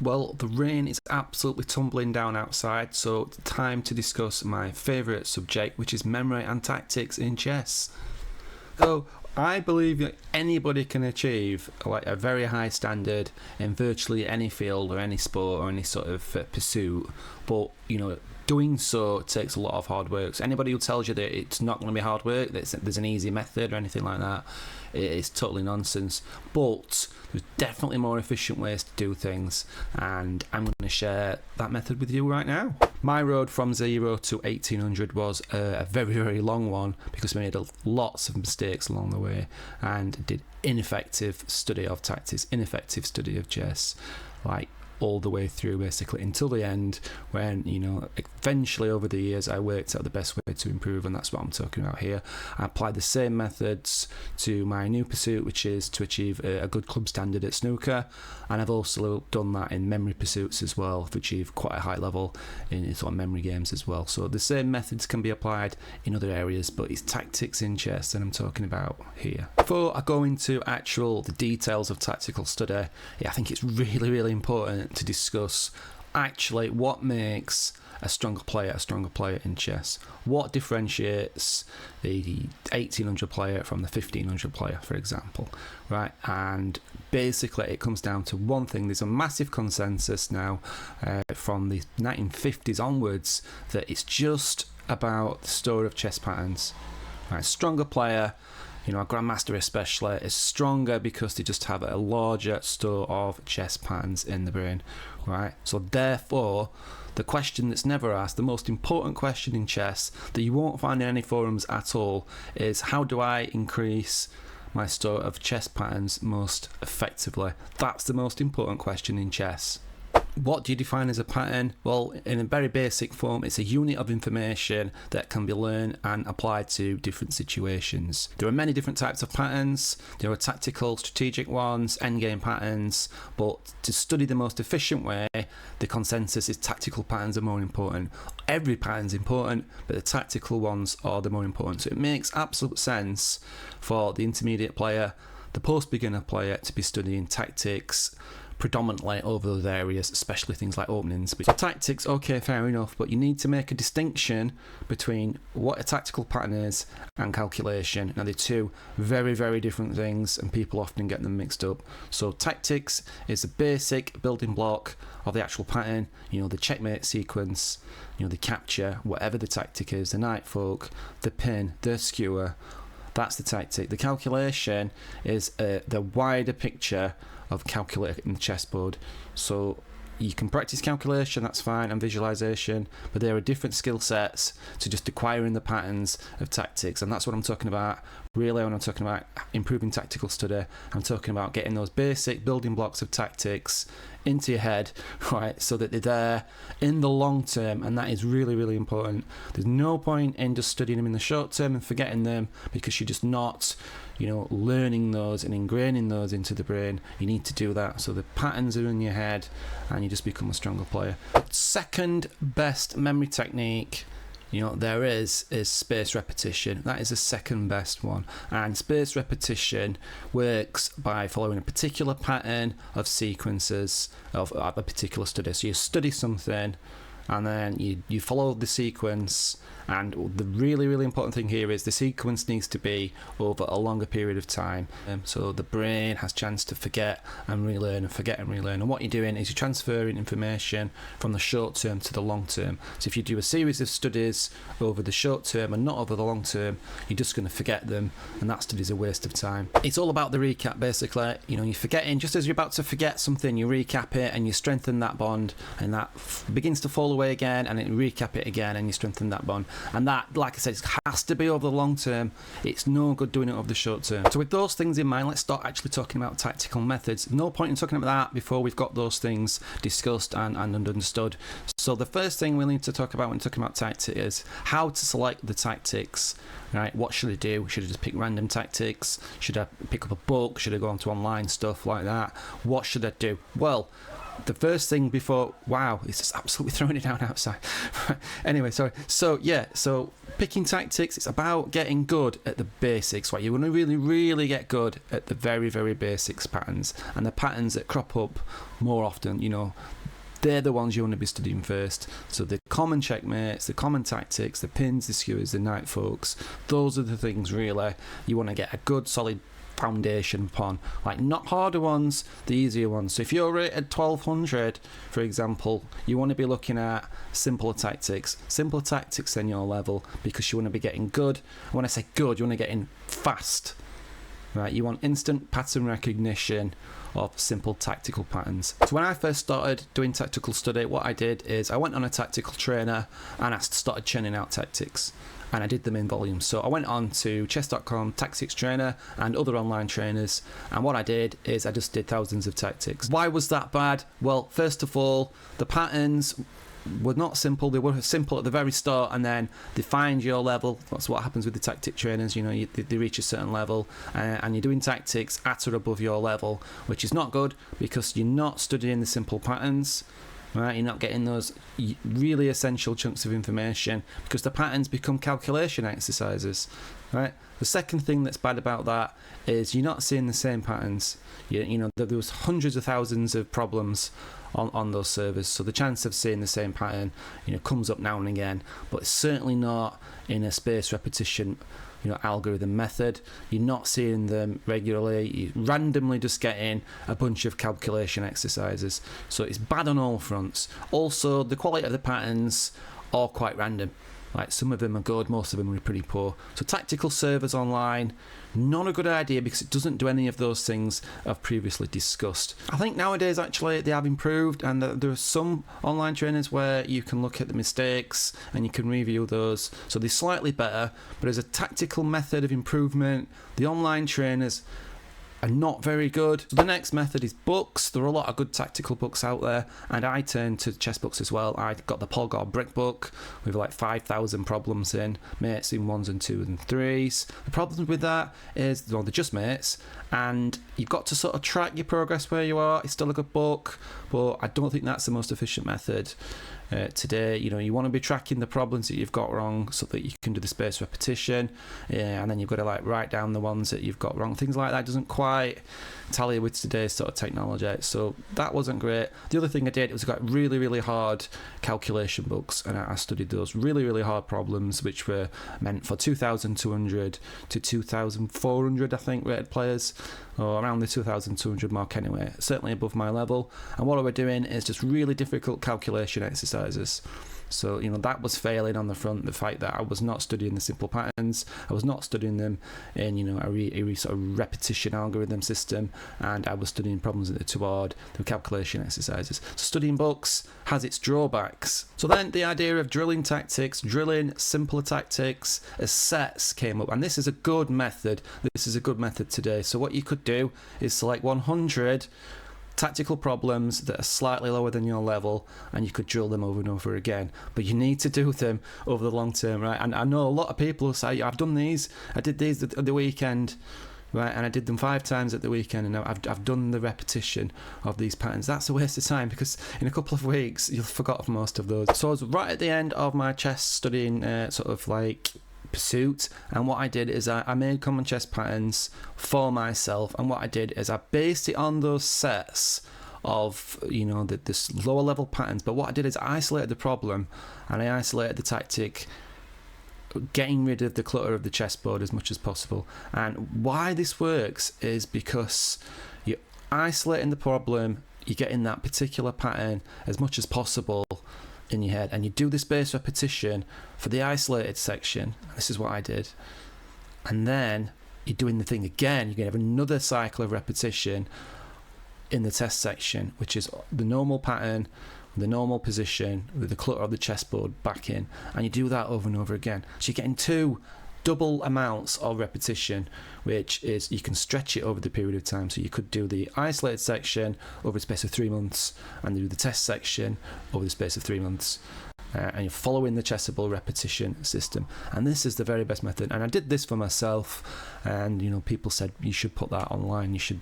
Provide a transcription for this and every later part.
Well, the rain is absolutely tumbling down outside, so it's time to discuss my favourite subject, which is memory and tactics in chess. So, I believe that anybody can achieve like a very high standard in virtually any field or any sport or any sort of pursuit, but doing so takes a lot of hard work. So anybody who tells you that it's not going to be hard work, that there's an easy method or anything like that, it is totally nonsense. But there's definitely more efficient ways to do things, and I'm going to share that method with you right now. My road from 0 to 1800 was a very, very long one because we made lots of mistakes along the way and did ineffective study of tactics, ineffective study of chess, like all the way through basically until the end, when eventually over the years I worked out the best way to improve, and that's what I'm talking about here. I applied the same methods to my new pursuit, which is to achieve a good club standard at snooker, and I've also done that in memory pursuits as well to achieve quite a high level in sort of memory games as well. So the same methods can be applied in other areas, but it's tactics in chess that I'm talking about here. Before I go into the details of tactical study, I think it's really, really important to discuss actually what makes a stronger player in chess. What differentiates the 1800 player from the 1500 player, for example, right? And basically it comes down to one thing. There's a massive consensus now from the 1950s onwards that it's just about the story of chess patterns. Right? Stronger player, a grandmaster especially, is stronger because they just have a larger store of chess patterns in the brain, right? So therefore, the question that's never asked, the most important question in chess that you won't find in any forums at all, is how do I increase my store of chess patterns most effectively? That's the most important question in chess. What do you define as a pattern? Well, in a very basic form, it's a unit of information that can be learned and applied to different situations. There are many different types of patterns. There are tactical, strategic ones, endgame patterns, but to study the most efficient way, the consensus is tactical patterns are more important. Every pattern's important, but the tactical ones are the more important. So it makes absolute sense for the intermediate player, the post-beginner player, to be studying tactics predominantly over those areas, especially things like openings. So tactics, okay, fair enough, but you need to make a distinction between what a tactical pattern is and calculation. Now they're two very, very different things, and people often get them mixed up. So tactics is the basic building block of the actual pattern, the checkmate sequence, the capture, whatever the tactic is, the knight fork, the pin, the skewer. That's the tactic. The calculation is the wider picture of calculating the chessboard. So you can practice calculation, that's fine, and visualization, but there are different skill sets to just acquiring the patterns of tactics, and that's what I'm talking about. Really, when I'm talking about improving tactical study, I'm talking about getting those basic building blocks of tactics into your head, right, so that they're there in the long term, and that is really, really important. There's no point in just studying them in the short term and forgetting them, because you're just not learning those and ingraining those into the brain. You need to do that so the patterns are in your head and you just become a stronger player. Second best memory technique there is space repetition. That is the second best one, and space repetition works by following a particular pattern of sequences of a particular study. So you study something and then you follow the sequence, and the really, really important thing here is the sequence needs to be over a longer period of time, so the brain has chance to forget and relearn and forget and relearn. And what you're doing is you're transferring information from the short term to the long term. So if you do a series of studies over the short term and not over the long term, you're just going to forget them, and that study's a waste of time. It's all about the recap, basically. You're forgetting, just as you're about to forget something, you recap it and you strengthen that bond, and that begins to fall away again, and then you recap it again and you strengthen that bond. And that, like I said, has to be over the long term. It's no good doing it over the short term. So with those things in mind, let's start actually talking about tactical methods. No point in talking about that before we've got those things discussed and understood. So the first thing we need to talk about when talking about tactics is how to select the tactics. Right, what should I do? Should I just pick random tactics? Should I pick up a book? Should I go onto online stuff like that? What should I do? Well, the first thing before, wow, it's just absolutely throwing it down outside. Anyway, sorry. So picking tactics, it's about getting good at the basics. Right? You want to really, really get good at the very, very basics patterns, and the patterns that crop up more often, they're the ones you want to be studying first. So the common checkmates, the common tactics, the pins, the skewers, the knight folks, those are the things really you want to get a good solid foundation upon. Like, not harder ones, the easier ones. So if you're rated 1200, for example, you want to be looking at simpler tactics in your level, because you want to be getting good. And when I say good, you want to get in fast, right? You want instant pattern recognition of simple tactical patterns. So when I first started doing tactical study, what I did is I went on a tactical trainer and I started churning out tactics, and I did them in volumes. So I went on to chess.com, Tactics Trainer, and other online trainers, and what I did is I just did thousands of tactics. Why was that bad? Well, first of all, the patterns were not simple. They were simple at the very start, and then they find your level. That's what happens with the tactic trainers. They reach a certain level, and you're doing tactics at or above your level, which is not good, because you're not studying the simple patterns. Right, you're not getting those really essential chunks of information, because the patterns become calculation exercises. Right. The second thing that's bad about that is you're not seeing the same patterns. There was hundreds of thousands of problems on those servers, so the chance of seeing the same pattern, comes up now and again, but it's certainly not in a spaced repetition algorithm method. You're not seeing them regularly. You're randomly just getting a bunch of calculation exercises. So it's bad on all fronts. Also, the quality of the patterns are quite random. Like, some of them are good, most of them are pretty poor. So tactical servers online, not a good idea, because it doesn't do any of those things I've previously discussed. I think nowadays actually they have improved, and there are some online trainers where you can look at the mistakes and you can review those. So they're slightly better, but as a tactical method of improvement, the online trainers are not very good. The next method is books. There are a lot of good tactical books out there, and I turned to chess books as well. I got the Paul Gore Brick book with like 5,000 problems in, mates in 1s and 2s and 3s. The problem with that is, they're just mates, and you've got to sort of track your progress where you are. It's still a good book, but I don't think that's the most efficient method today. You want to be tracking the problems that you've got wrong, so that you can do the spaced repetition, and then you've got to write down the ones that you've got wrong. Things like that doesn't quite tally with today's sort of technology, so that wasn't great. The other thing I did was I got really, really hard calculation books, and I studied those really, really hard problems, which were meant for 2,200 to 2,400, I think, rated players, or around the 2,200 mark anyway, certainly above my level. And what I was doing is just really difficult calculation exercises. So, that was failing on the front, the fact that I was not studying the simple patterns, I was not studying them in, a sort of repetition algorithm system, and I was studying problems toward the calculation exercises. So studying books has its drawbacks. So then the idea of drilling tactics, drilling simpler tactics as sets came up, and this is a good method. This is a good method today. So what you could do is select 100 tactical problems that are slightly lower than your level, and you could drill them over and over again, but you need to do them over the long term, right? And I know a lot of people who say, I've done these, I did these at the weekend, right, and I did them 5 times at the weekend, and I've done the repetition of these patterns. That's a waste of time, because in a couple of weeks you'll forget most of those. So I was right at the end of my chess studying pursuit, and what I did is I made common chess patterns for myself, and what I did is I based it on those sets of this lower level patterns. But what I did is I isolated the problem, and I isolated the tactic, getting rid of the clutter of the chessboard as much as possible. And why this works is because you're isolating the problem, you're getting that particular pattern as much as possible in your head, and you do the spaced repetition for the isolated section. This is what I did, and then you're doing the thing again. You're going to have another cycle of repetition in the test section, which is the normal pattern, the normal position with the clutter of the chessboard back in, and you do that over and over again. So you're getting 2 double amounts of repetition, which is, you can stretch it over the period of time. So you could do the isolated section over the space of 3 months, and do the test section over the space of 3 months. and you're following the chessable repetition system. And this is the very best method. And I did this for myself, and people said you should put that online, you should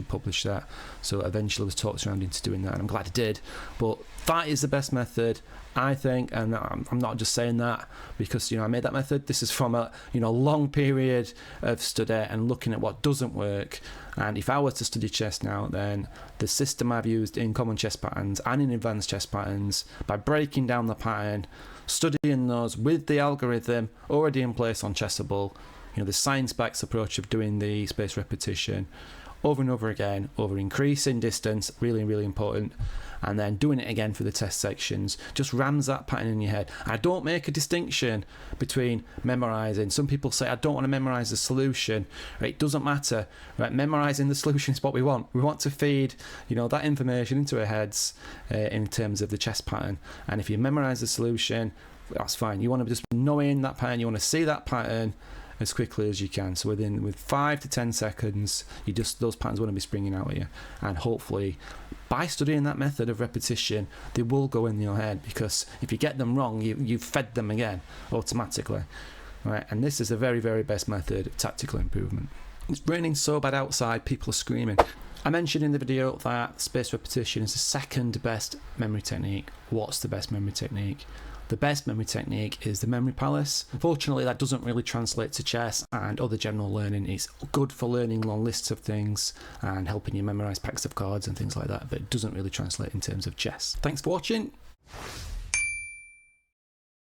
publish that. So eventually I was talked around into doing that, and I'm glad I did. But that is the best method, I think, and I'm not just saying that because I made that method. This is from a long period of study and looking at what doesn't work. And if I were to study chess now, then the system I've used in common chess patterns and in advanced chess patterns, by breaking down the pattern, studying those with the algorithm already in place on Chessable, the science-backed approach of doing the spaced repetition over and over again, over increasing distance, really, really important, and then doing it again for the test sections, just rams that pattern in your head. I don't make a distinction between memorising. Some people say, I don't want to memorise the solution. It doesn't matter. Right? Memorising the solution is what we want. We want to feed, that information into our heads in terms of the chess pattern. And if you memorise the solution, that's fine. You want to just knowing that pattern. You want to see that pattern as quickly as you can. So with 5 to 10 seconds, those patterns want to be springing out at you. And hopefully, by studying that method of repetition, they will go in your head, because if you get them wrong, you've fed them again automatically. Right? And this is the very, very best method of tactical improvement. It's raining so bad outside, people are screaming. I mentioned in the video that spaced repetition is the second best memory technique. What's the best memory technique? The best memory technique is the memory palace. Unfortunately, that doesn't really translate to chess and other general learning. It's good for learning long lists of things and helping you memorize packs of cards and things like that, but it doesn't really translate in terms of chess. Thanks for watching.